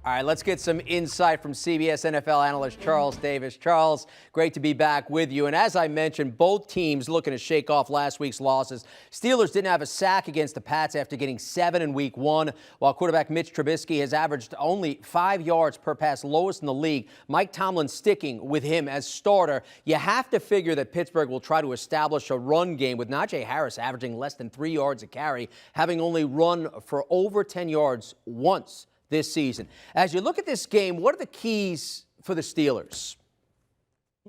All right, let's get some insight from CBS NFL analyst Charles Davis. Charles, great to be back with you. And as I mentioned, both teams looking to shake off last week's losses. Steelers didn't have a sack against the Pats after getting 7 in week 1, while quarterback Mitch Trubisky has averaged only 5 yards per pass, lowest in the league. Mike Tomlin sticking with him as starter. You have to figure that Pittsburgh will try to establish a run game with Najee Harris averaging less than 3 yards a carry, having only run for over 10 yards once this season. As you look at this game, what are the keys for the Steelers?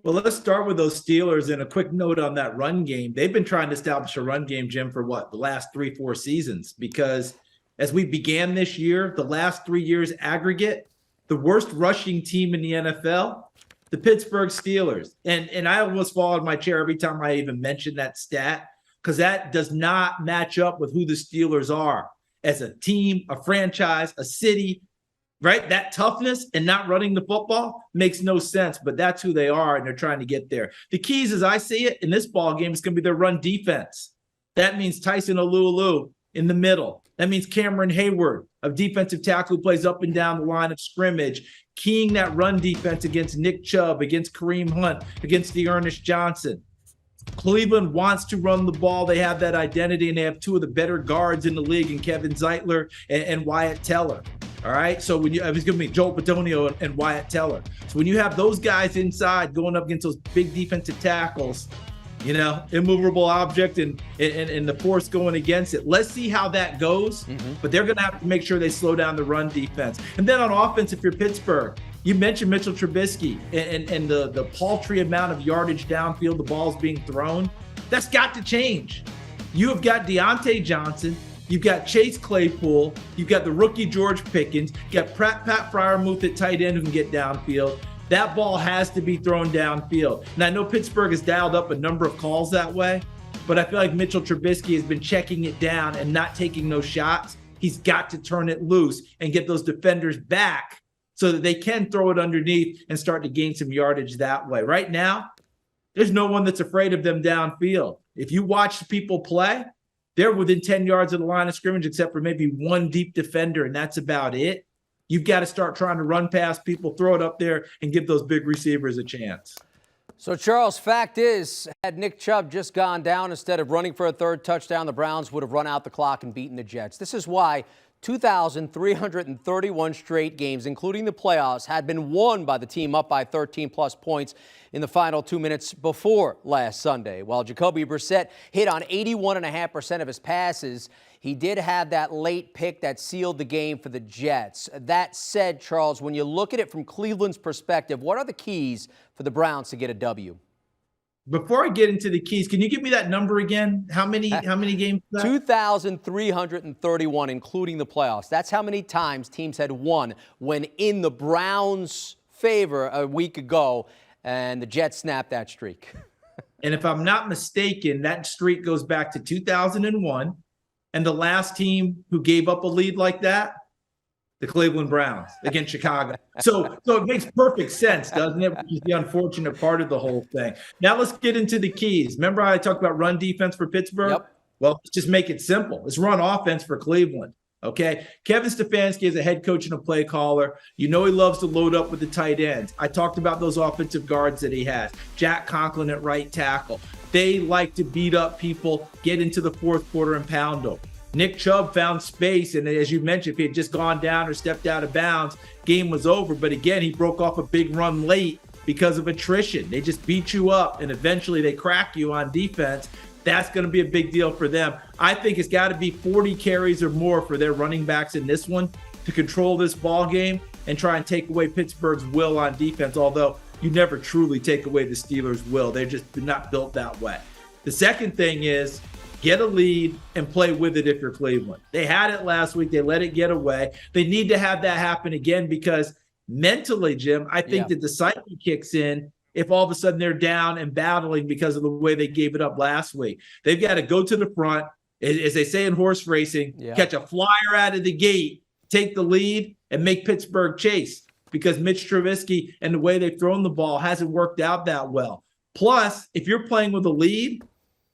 Well, let's start with those Steelers and a quick note on that run game. They've been trying to establish a run game, Jim, for the last 3-4 seasons, because as we began this year, the last 3 years aggregate, the worst rushing team in the NFL, the Pittsburgh Steelers. And I almost fall in my chair every time I even mention that stat, because that does not match up with who the Steelers are as a team, a franchise, a city, right? That toughness and not running the football makes no sense, but that's who they are, and they're trying to get there. The keys, as I see it, in this ball game, is going to be their run defense. That means Tyson Alualu in the middle. That means Cameron Hayward, a defensive tackle who plays up and down the line of scrimmage, keying that run defense against Nick Chubb, against Kareem Hunt, against Ernest Johnson. Cleveland wants to run the ball. They have that identity, and they have two of the better guards in the league in Kevin Zeitler and Wyatt Teller. All right. So when it's going to be Joel Bitonio and Wyatt Teller. So when you have those guys inside going up against those big defensive tackles, immovable object and the force going against it. Let's see how that goes. But they're going to have to make sure they slow down the run defense. And then on offense, if you're Pittsburgh, you mentioned Mitchell Trubisky and the paltry amount of yardage downfield, the ball's being thrown. That's got to change. You have got Deontay Johnson. You've got Chase Claypool. You've got the rookie George Pickens. You got Pat Freiermuth at tight end who can get downfield. That ball has to be thrown downfield. And I know Pittsburgh has dialed up a number of calls that way, but I feel like Mitchell Trubisky has been checking it down and not taking those shots. He's got to turn it loose and get those defenders back so that they can throw it underneath and start to gain some yardage that way. Right now, there's no one that's afraid of them downfield. If you watch people play, they're within 10 yards of the line of scrimmage except for maybe one deep defender, and that's about it. You've got to start trying to run past people, throw it up there, and give those big receivers a chance. So, Charles, fact is, had Nick Chubb just gone down instead of running for a third touchdown, the Browns would have run out the clock and beaten the Jets. This is why 2,331 straight games, including the playoffs, had been won by the team up by 13-plus points in the final 2 minutes before last Sunday. While Jacoby Brissett hit on 81.5% of his passes, he did have that late pick that sealed the game for the Jets. That said, Charles, when you look at it from Cleveland's perspective, what are the keys for the Browns to get a W? Before I get into the keys, can you give me that number again? How many games? 2,331, including the playoffs. That's how many times teams had won when in the Browns' favor a week ago, and the Jets snapped that streak. And if I'm not mistaken, that streak goes back to 2001, and the last team who gave up a lead like that, the Cleveland Browns against Chicago. So it makes perfect sense, doesn't it? Which is the unfortunate part of the whole thing. Now let's get into the keys. Remember how I talked about run defense for Pittsburgh? Yep. Well, let's just make it simple. Let's run offense for Cleveland. Okay. Kevin Stefanski is a head coach and a play caller. You know he loves to load up with the tight ends. I talked about those offensive guards that he has. Jack Conklin at right tackle. They like to beat up people, get into the fourth quarter and pound them. Nick Chubb found space, and as you mentioned, if he had just gone down or stepped out of bounds, game was over. But again, he broke off a big run late because of attrition. They just beat you up, and eventually they crack you on defense. That's going to be a big deal for them. I think it's got to be 40 carries or more for their running backs in this one to control this ball game and try and take away Pittsburgh's will on defense, although you never truly take away the Steelers' will. They're not built that way. The second thing is, get a lead and play with it if you're Cleveland. They had it last week. They let it get away. They need to have that happen again because mentally, Jim, I think that the psyche kicks in if all of a sudden they're down and battling because of the way they gave it up last week. They've got to go to the front, as they say in horse racing, catch a flyer out of the gate, take the lead, and make Pittsburgh chase because Mitch Trubisky and the way they've thrown the ball hasn't worked out that well. Plus, if you're playing with a lead,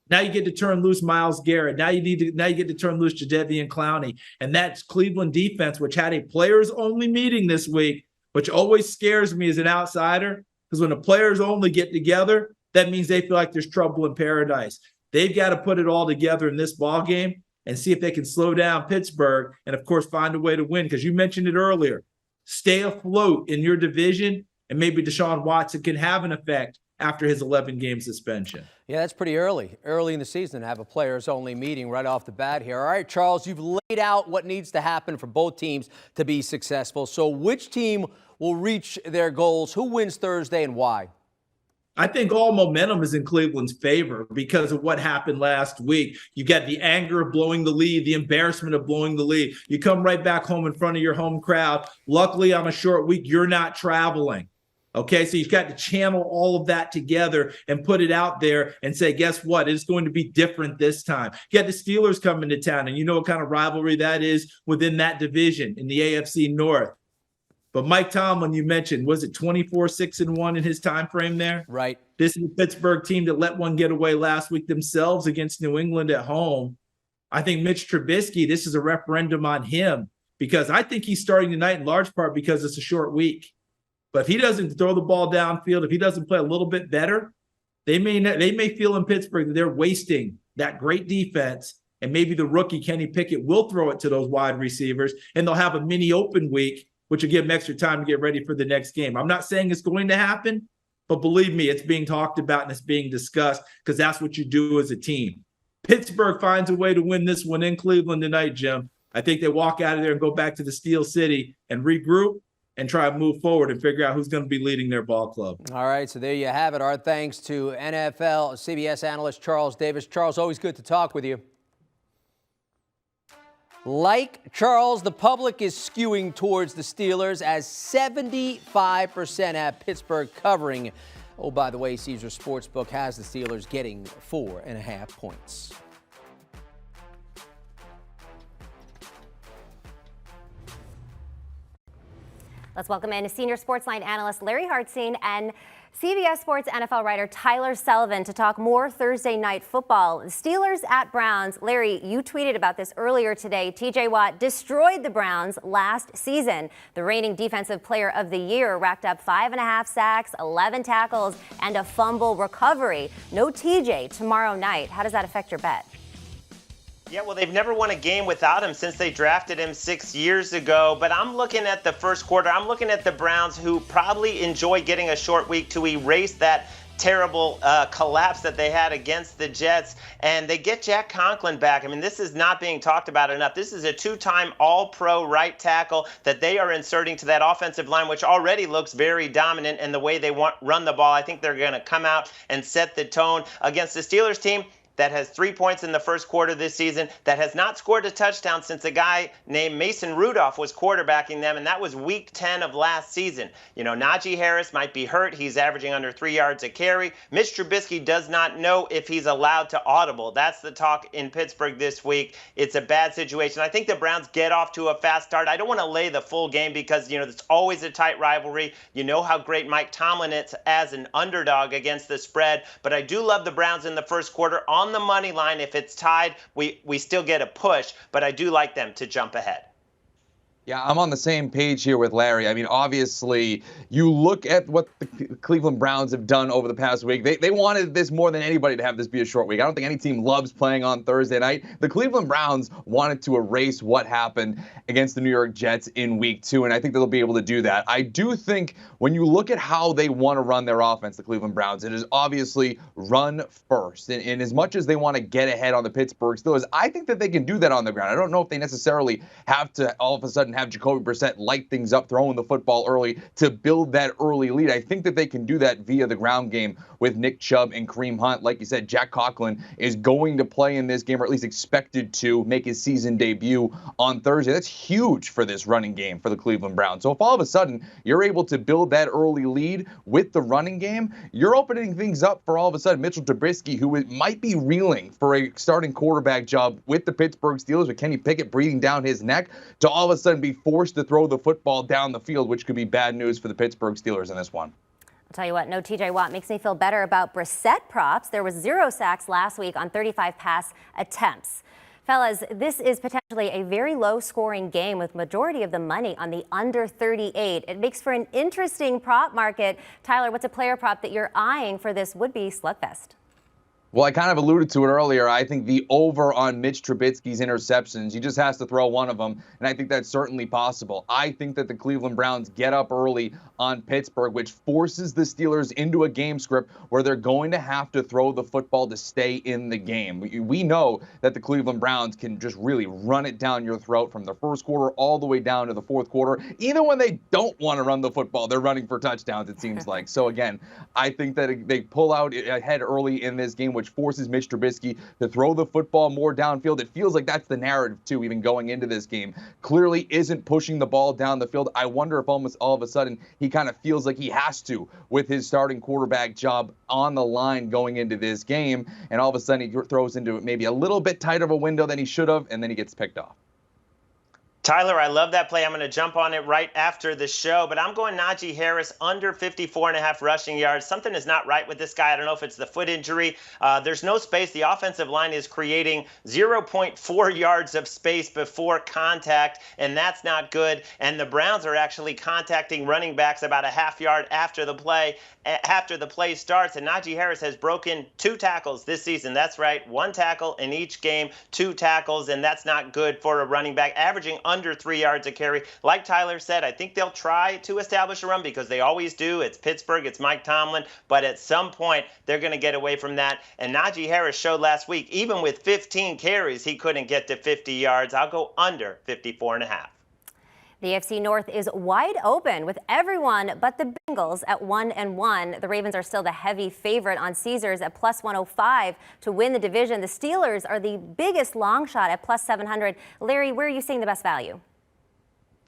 Now you get to turn loose Myles Garrett. Now you get to turn loose Jadeveon Clowney. And that's Cleveland defense, which had a players-only meeting this week, which always scares me as an outsider, because when the players only get together, that means they feel like there's trouble in paradise. They've got to put it all together in this ball game and see if they can slow down Pittsburgh and, of course, find a way to win. Because you mentioned it earlier, stay afloat in your division, and maybe Deshaun Watson can have an effect after his 11-game suspension. Yeah, that's pretty early in the season to have a players-only meeting right off the bat here. All right, Charles, you've laid out what needs to happen for both teams to be successful. So which team will reach their goals? Who wins Thursday and why? I think all momentum is in Cleveland's favor because of what happened last week. You got the anger of blowing the lead, the embarrassment of blowing the lead. You come right back home in front of your home crowd. Luckily, on a short week, you're not traveling. Okay, so you've got to channel all of that together and put it out there and say, guess what? It's going to be different this time. You got the Steelers coming to town, and you know what kind of rivalry that is within that division in the AFC North. But Mike Tomlin, you mentioned, was it 24-6-1 in his time frame there? Right. This is the Pittsburgh team that let one get away last week themselves against New England at home. I think Mitch Trubisky, this is a referendum on him, because I think he's starting tonight in large part because it's a short week. But if he doesn't throw the ball downfield, if he doesn't play a little bit better, they may feel in Pittsburgh that they're wasting that great defense, and maybe the rookie Kenny Pickett will throw it to those wide receivers, and they'll have a mini open week, which will give them extra time to get ready for the next game. I'm not saying it's going to happen, but believe me, it's being talked about and it's being discussed, because that's what you do as a team. Pittsburgh finds a way to win this one in Cleveland tonight, Jim. I think they walk out of there and go back to the Steel City and regroup and try to move forward and figure out who's going to be leading their ball club. All right, so there you have it. Our thanks to NFL CBS analyst Charles Davis. Charles, always good to talk with you. Like Charles, the public is skewing towards the Steelers as 75% have Pittsburgh covering. Oh, by the way, Caesar Sportsbook has the Steelers getting 4.5 points. Let's welcome in Senior Sportsline analyst Larry Hartstein and CBS Sports NFL writer Tyler Sullivan to talk more Thursday night football. Steelers at Browns. Larry, you tweeted about this earlier today. TJ Watt destroyed the Browns last season. The reigning defensive player of the year racked up 5.5 sacks, 11 tackles, and a fumble recovery. No TJ tomorrow night. How does that affect your bet? Yeah, well, they've never won a game without him since they drafted him 6 years ago. But I'm looking at the first quarter. I'm looking at the Browns, who probably enjoy getting a short week to erase that terrible collapse that they had against the Jets. And they get Jack Conklin back. I mean, this is not being talked about enough. This is a two-time All-Pro right tackle that they are inserting to that offensive line, which already looks very dominant in the way they run the ball. I think they're going to come out and set the tone against the Steelers team that has 3 points in the first quarter this season, that has not scored a touchdown since a guy named Mason Rudolph was quarterbacking them, and that was week 10 of last season. You know, Najee Harris might be hurt. He's averaging under 3 yards a carry. Mitch Trubisky does not know if he's allowed to audible. That's the talk in Pittsburgh this week. It's a bad situation. I think the Browns get off to a fast start. I don't want to lay the full game because, you know, it's always a tight rivalry. You know how great Mike Tomlin is as an underdog against the spread, but I do love the Browns in the first quarter on the money line. If it's tied, we still get a push, but I do like them to jump ahead. Yeah, I'm on the same page here with Larry. I mean, obviously, you look at what the Cleveland Browns have done over the past week. They wanted this more than anybody to have this be a short week. I don't think any team loves playing on Thursday night. The Cleveland Browns wanted to erase what happened against the New York Jets in week 2, and I think they'll be able to do that. I do think when you look at how they want to run their offense, the Cleveland Browns, it is obviously run first. And as much as they want to get ahead on the Pittsburgh Steelers, I think that they can do that on the ground. I don't know if they necessarily have to all of a sudden have Jacoby Brissett light things up, throwing the football early to build that early lead. I think that they can do that via the ground game with Nick Chubb and Kareem Hunt. Like you said, Jack Conklin is going to play in this game, or at least expected to make his season debut on Thursday. That's huge for this running game for the Cleveland Browns. So if all of a sudden you're able to build that early lead with the running game, you're opening things up for all of a sudden Mitchell Trubisky, who might be reeling for a starting quarterback job with the Pittsburgh Steelers, with Kenny Pickett breathing down his neck, to all of a sudden be forced to throw the football down the field, which could be bad news for the Pittsburgh Steelers in this one. Tell you what, no TJ Watt makes me feel better about Brissett props. There was 0 sacks last week on 35 pass attempts. Fellas, this is potentially a very low-scoring game with majority of the money on the under 38. It makes for an interesting prop market. Tyler, what's a player prop that you're eyeing for this would-be slugfest? Well, I kind of alluded to it earlier. I think the over on Mitch Trubisky's interceptions, he just has to throw one of them, and I think that's certainly possible. I think that the Cleveland Browns get up early on Pittsburgh, which forces the Steelers into a game script where they're going to have to throw the football to stay in the game. We know that the Cleveland Browns can just really run it down your throat from the first quarter all the way down to the fourth quarter. Even when they don't want to run the football, they're running for touchdowns, it seems like. So, again, I think that they pull out ahead early in this game, which forces Mitch Trubisky to throw the football more downfield. It feels like that's the narrative, too, even going into this game. Clearly isn't pushing the ball down the field. I wonder if almost all of a sudden he kind of feels like he has to with his starting quarterback job on the line going into this game. And all of a sudden he throws into maybe a little bit tighter of a window than he should have, and then he gets picked off. Tyler, I love that play. I'm going to jump on it right after the show, but I'm going Najee Harris under 54.5 rushing yards. Something is not right with this guy. I don't know if it's the foot injury. There's no space. The offensive line is creating 0.4 yards of space before contact, and that's not good. And the Browns are actually contacting running backs about a half yard after the play starts, and Najee Harris has broken 2 tackles this season. That's right, 1 tackle in each game, 2 tackles, and that's not good for a running back, averaging under 3 yards a carry. Like Tyler said, I think they'll try to establish a run because they always do. It's Pittsburgh, it's Mike Tomlin, but at some point they're going to get away from that. And Najee Harris showed last week, even with 15 carries, he couldn't get to 50 yards. I'll go under 54.5. The AFC North is wide open with everyone but the Bengals at 1-1. The Ravens are still the heavy favorite on Caesars at plus 105 to win the division. The Steelers are the biggest long shot at plus 700. Larry, where are you seeing the best value?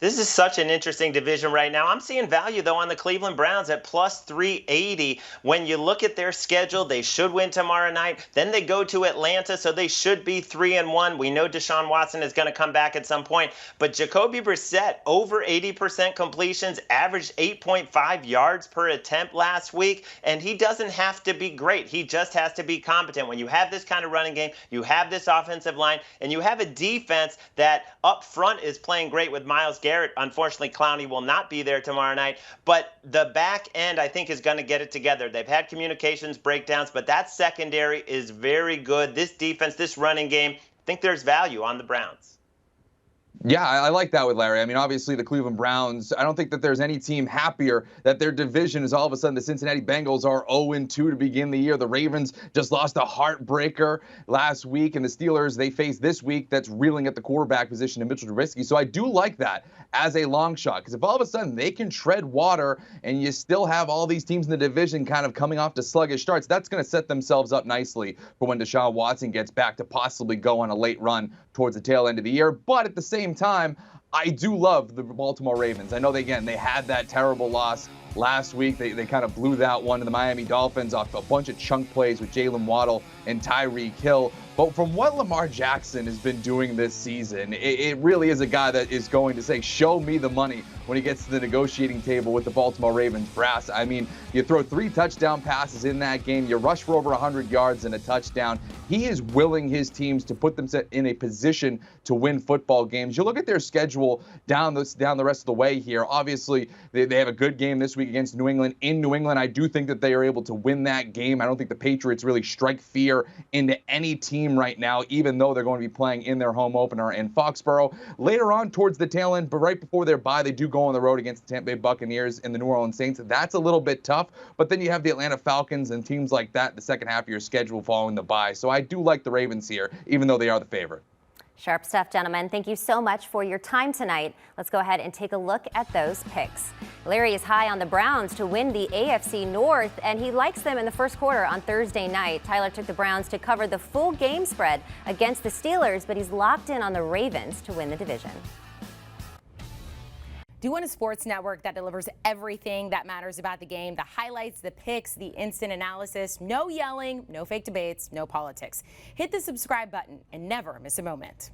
This is such an interesting division right now. I'm seeing value, though, on the Cleveland Browns at plus 380. When you look at their schedule, they should win tomorrow night. Then they go to Atlanta, so they should be 3-1. We know Deshaun Watson is going to come back at some point. But Jacoby Brissett, over 80% completions, averaged 8.5 yards per attempt last week. And he doesn't have to be great. He just has to be competent. When you have this kind of running game, you have this offensive line, and you have a defense that up front is playing great with Myles Garrett. Unfortunately, Clowney will not be there tomorrow night, but the back end, I think, is going to get it together. They've had communications breakdowns, but that secondary is very good. This defense, this running game, I think there's value on the Browns. Yeah, I like that with Larry. I mean, obviously the Cleveland Browns, I don't think that there's any team happier that their division is all of a sudden the Cincinnati Bengals are 0-2 to begin the year. The Ravens just lost a heartbreaker last week, and the Steelers, they face this week that's reeling at the quarterback position in Mitchell Trubisky. So I do like that as a long shot, because if all of a sudden they can tread water and you still have all these teams in the division kind of coming off to sluggish starts, that's going to set themselves up nicely for when Deshaun Watson gets back to possibly go on a late run towards the tail end of the year. But at the same time, I do love the Baltimore Ravens. I know they had that terrible loss last week. They kind of blew that one to the Miami Dolphins off a bunch of chunk plays with Jalen Waddle and Tyreek Hill. But from what Lamar Jackson has been doing this season, it really is a guy that is going to say, show me the money when he gets to the negotiating table with the Baltimore Ravens brass. I mean, you throw 3 touchdown passes in that game, you rush for over 100 yards and a touchdown. He is willing his teams to put themselves in a position to win football games. You look at their schedule down the rest of the way here. Obviously, they have a good game this week against New England. In New England, I do think that they are able to win that game. I don't think the Patriots really strike fear into any team right now, even though they're going to be playing in their home opener in Foxborough. Later on towards the tail end, but right before their bye, they do go on the road against the Tampa Bay Buccaneers and the New Orleans Saints. That's a little bit tough, but then you have the Atlanta Falcons and teams like that the second half of your schedule following the bye. So I do like the Ravens here, even though they are the favorite. Sharp stuff, gentlemen. Thank you so much for your time tonight. Let's go ahead and take a look at those picks. Larry is high on the Browns to win the AFC North, and he likes them in the first quarter on Thursday night. Tyler took the Browns to cover the full game spread against the Steelers, but he's locked in on the Ravens to win the division. Do you want a sports network that delivers everything that matters about the game? The highlights, the picks, the instant analysis, no yelling, no fake debates, no politics. Hit the subscribe button and never miss a moment.